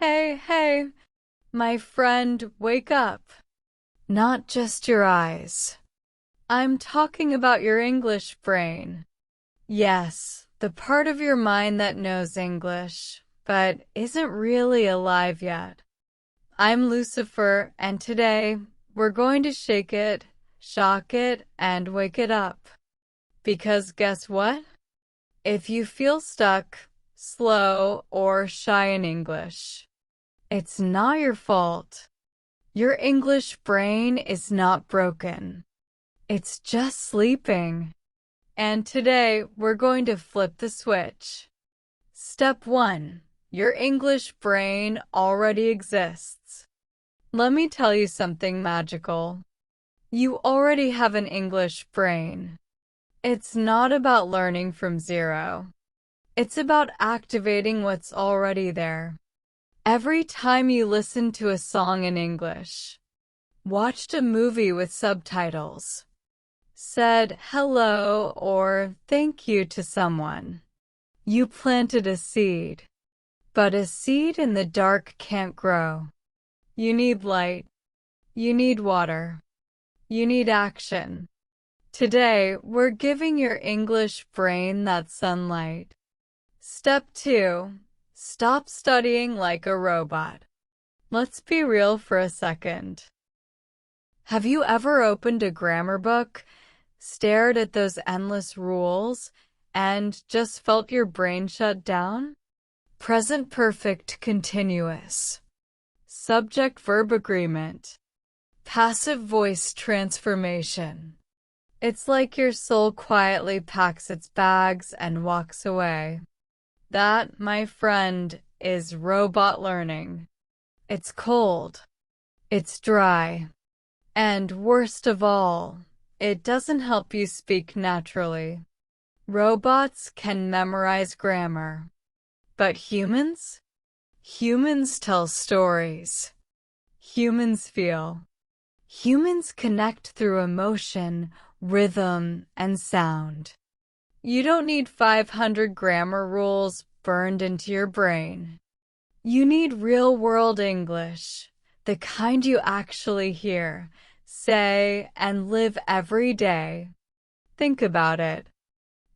Hey, my friend, wake up. Not just your eyes. I'm talking about your English brain. Yes, the part of your mind that knows English, but isn't really alive yet. I'm Lucifer, and today we're going to shake it, shock it, and wake it up. Because guess what? If you feel stuck, slow, or shy in English, it's not your fault. Your English brain is not broken. It's just sleeping. And today, we're going to flip the switch. Step 1. Your English brain already exists. Let me tell you something magical. You already have an English brain. It's not about learning from zero. It's about activating what's already there. Every time you listen to a song in English, watched a movie with subtitles, said hello or thank you to someone, you planted a seed. But a seed in the dark can't grow. You need light. You need water. You need action. Today, we're giving your English brain that sunlight. Step 2. Stop studying like a robot. Let's be real for a second. Have you ever opened a grammar book, stared at those endless rules, and just felt your brain shut down? Present perfect continuous. Subject-verb agreement. Passive voice transformation. It's like your soul quietly packs its bags and walks away. That, my friend, is robot learning. It's cold. It's dry. And worst of all, it doesn't help you speak naturally. Robots can memorize grammar. But humans? Humans tell stories. Humans feel. Humans connect through emotion, rhythm, and sound. You don't need 500 grammar rules burned into your brain. You need real-world English, the kind you actually hear, say, and live every day. Think about it.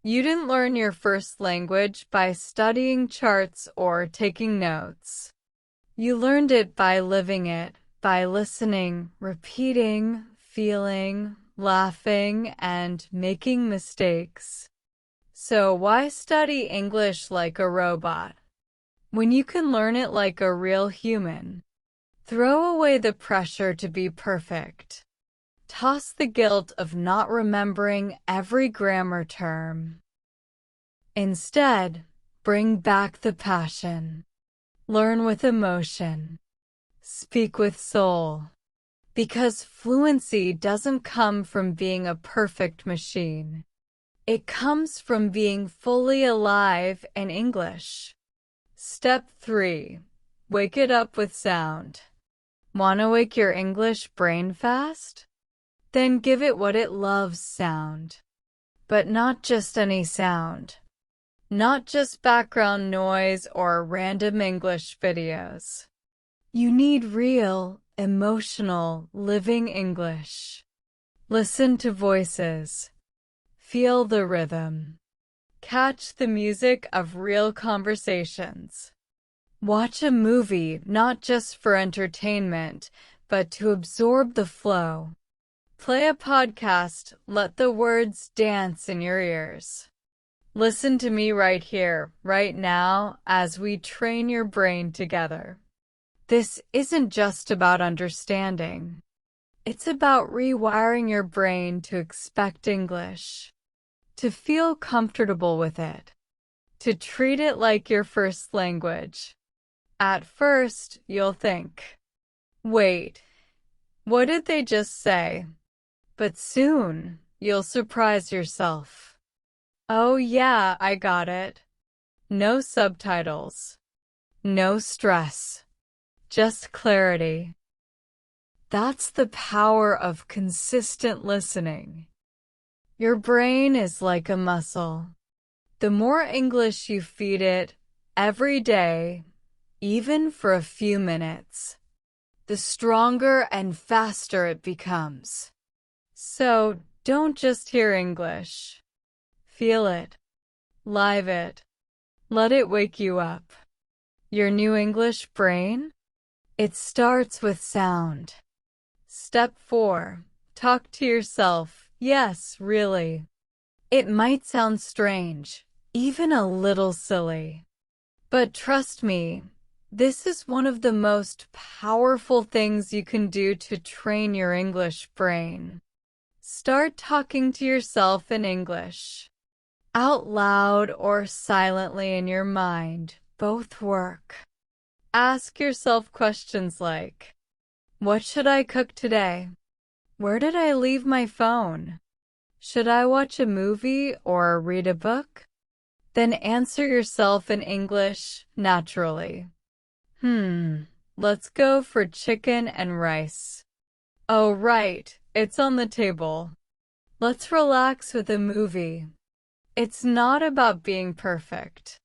You didn't learn your first language by studying charts or taking notes. You learned it by living it, by listening, repeating, feeling, laughing, and making mistakes. So why study English like a robot, when you can learn it like a real human? Throw away the pressure to be perfect. Toss the guilt of not remembering every grammar term. Instead, bring back the passion. Learn with emotion. Speak with soul. Because fluency doesn't come from being a perfect machine. It comes from being fully alive in English. Step 3. Wake it up with sound. Want to wake your English brain fast? Then give it what it loves: sound. But not just any sound. Not just background noise or random English videos. You need real, emotional, living English. Listen to voices. Feel the rhythm. Catch the music of real conversations. Watch a movie not just for entertainment, but to absorb the flow. Play a podcast, let the words dance in your ears. Listen to me right here, right now, as we train your brain together. This isn't just about understanding. It's about rewiring your brain to expect English. To feel comfortable with it. To treat it like your first language. At first, you'll think, wait, what did they just say? But soon, you'll surprise yourself. Oh yeah, I got it. No subtitles. No stress. Just clarity. That's the power of consistent listening. Your brain is like a muscle. The more English you feed it every day, even for a few minutes, the stronger and faster it becomes. So don't just hear English. Feel it. Live it. Let it wake you up. Your new English brain? It starts with sound. Step 4. Talk to yourself. Yes, really. It might sound strange, even a little silly. But trust me, this is one of the most powerful things you can do to train your English brain. Start talking to yourself in English. Out loud or silently in your mind, both work. Ask yourself questions like, what should I cook today? Where did I leave my phone? Should I watch a movie or read a book? Then answer yourself in English naturally. Let's go for chicken and rice. Oh, right, it's on the table. Let's relax with a movie. It's not about being perfect.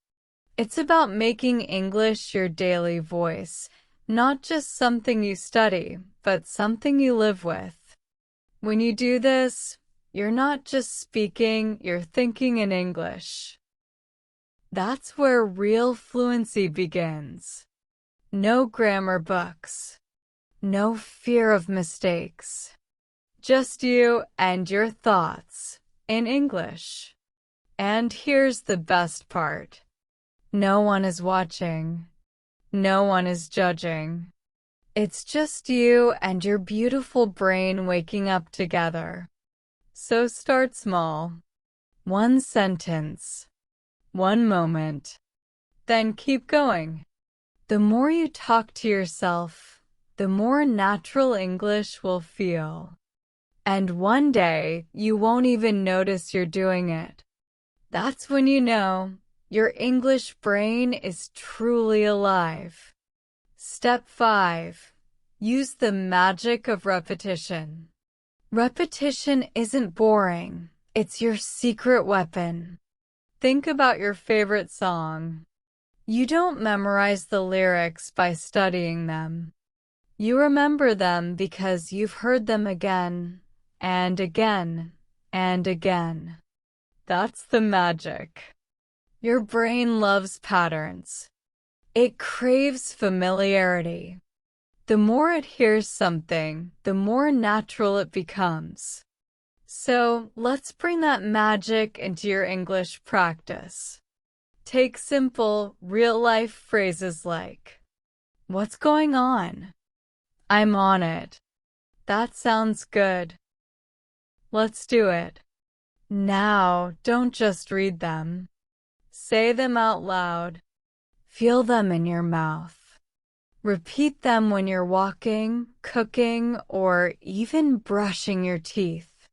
It's about making English your daily voice, not just something you study, but something you live with. When you do this, you're not just speaking, you're thinking in English. That's where real fluency begins. No grammar books. No fear of mistakes. Just you and your thoughts in English. And here's the best part. No one is watching. No one is judging. It's just you and your beautiful brain waking up together. So start small. One sentence. One moment. Then keep going. The more you talk to yourself, the more natural English will feel. And one day, you won't even notice you're doing it. That's when you know your English brain is truly alive. Step 5. Use the magic of repetition. Repetition isn't boring. It's your secret weapon. Think about your favorite song. You don't memorize the lyrics by studying them. You remember them because you've heard them again and again and again. That's the magic. Your brain loves patterns. It craves familiarity. The more it hears something, the more natural it becomes. So let's bring that magic into your English practice. Take simple, real-life phrases like, what's going on? I'm on it. That sounds good. Let's do it. Now, don't just read them. Say them out loud. Feel them in your mouth. Repeat them when you're walking, cooking, or even brushing your teeth.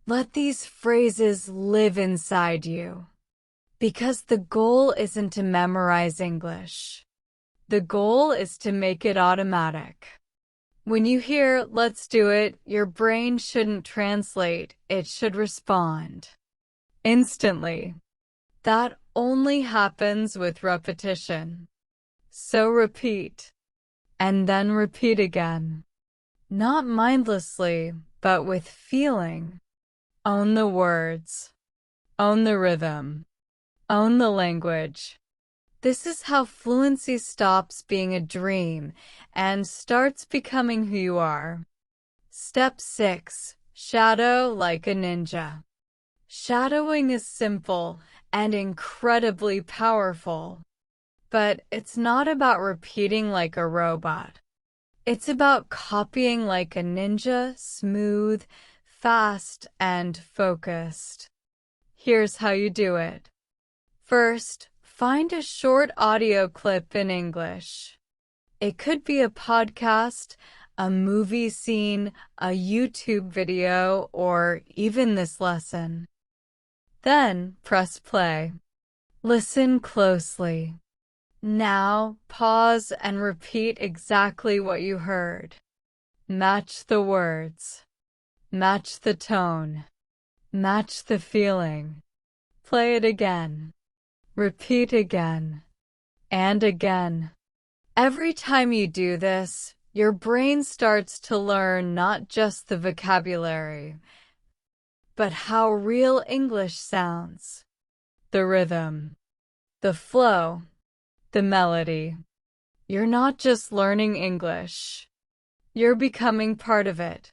Let these phrases live inside you. Because the goal isn't to memorize English. The goal is to make it automatic. When you hear, let's do it, your brain shouldn't translate, it should respond. Instantly. That only happens with repetition. So repeat. And then repeat again. Not mindlessly, but with feeling. Own the words. Own the rhythm. Own the language. This is how fluency stops being a dream and starts becoming who you are. Step 6. Shadow like a ninja. Shadowing is simple and incredibly powerful. But it's not about repeating like a robot. It's about copying like a ninja, smooth, fast, and focused. Here's how you do it. First, find a short audio clip in English. It could be a podcast, a movie scene, a YouTube video, or even this lesson. Then, press play. Listen closely. Now, pause and repeat exactly what you heard. Match the words. Match the tone. Match the feeling. Play it again. Repeat again. And again. Every time you do this, your brain starts to learn not just the vocabulary, but how real English sounds. The rhythm, the flow, the melody. You're not just learning English. You're becoming part of it.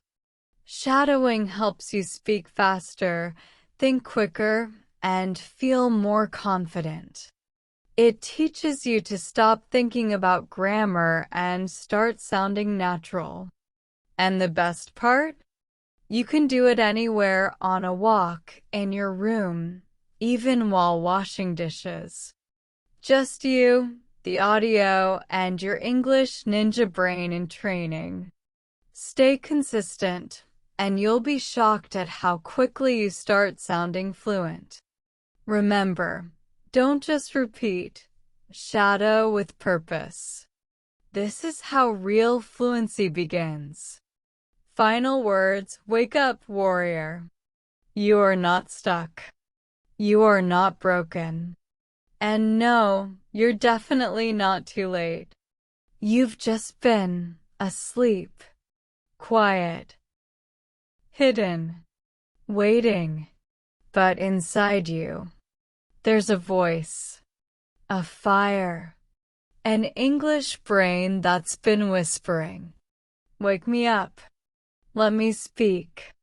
Shadowing helps you speak faster, think quicker, and feel more confident. It teaches you to stop thinking about grammar and start sounding natural. And the best part? You can do it anywhere, on a walk, in your room, even while washing dishes. Just you, the audio, and your English ninja brain in training. Stay consistent, and you'll be shocked at how quickly you start sounding fluent. Remember, don't just repeat, shadow with purpose. This is how real fluency begins. Final words, wake up, warrior. You are not stuck. You are not broken. And no, you're definitely not too late. You've just been asleep, quiet, hidden, waiting. But inside you, there's a voice, a fire, an English brain that's been whispering, "Wake me up. Let me speak."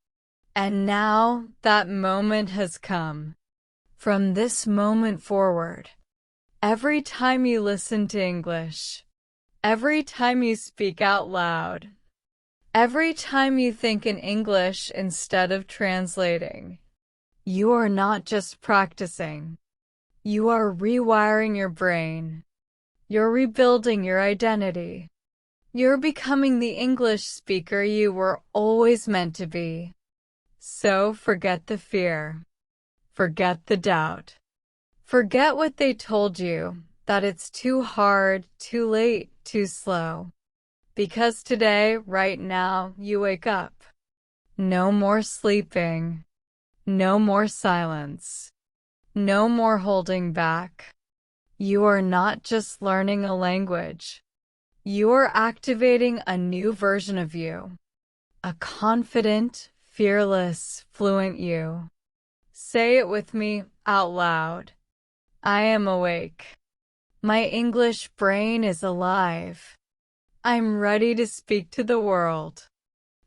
And now that moment has come. From this moment forward, every time you listen to English, every time you speak out loud, every time you think in English instead of translating, you are not just practicing. You are rewiring your brain. You're rebuilding your identity. You're becoming the English speaker you were always meant to be. So forget the fear. Forget the doubt. Forget what they told you, that it's too hard, too late, too slow. Because today, right now, you wake up. No more sleeping. No more silence. No more holding back. You are not just learning a language. You are activating a new version of you. A confident, fearless, fluent you. Say it with me out loud. I am awake. My English brain is alive. I'm ready to speak to the world.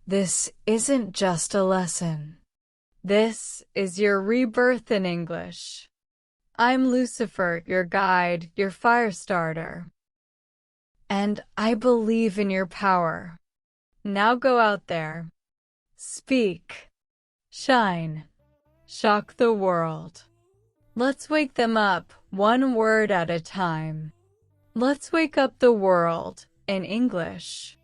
This isn't just a lesson. This is your rebirth in English. I'm Lucifer, your guide, your fire starter. And I believe in your power. Now go out there. Speak. Shine. Shock the world. Let's wake them up, one word at a time. Let's wake up the world in English.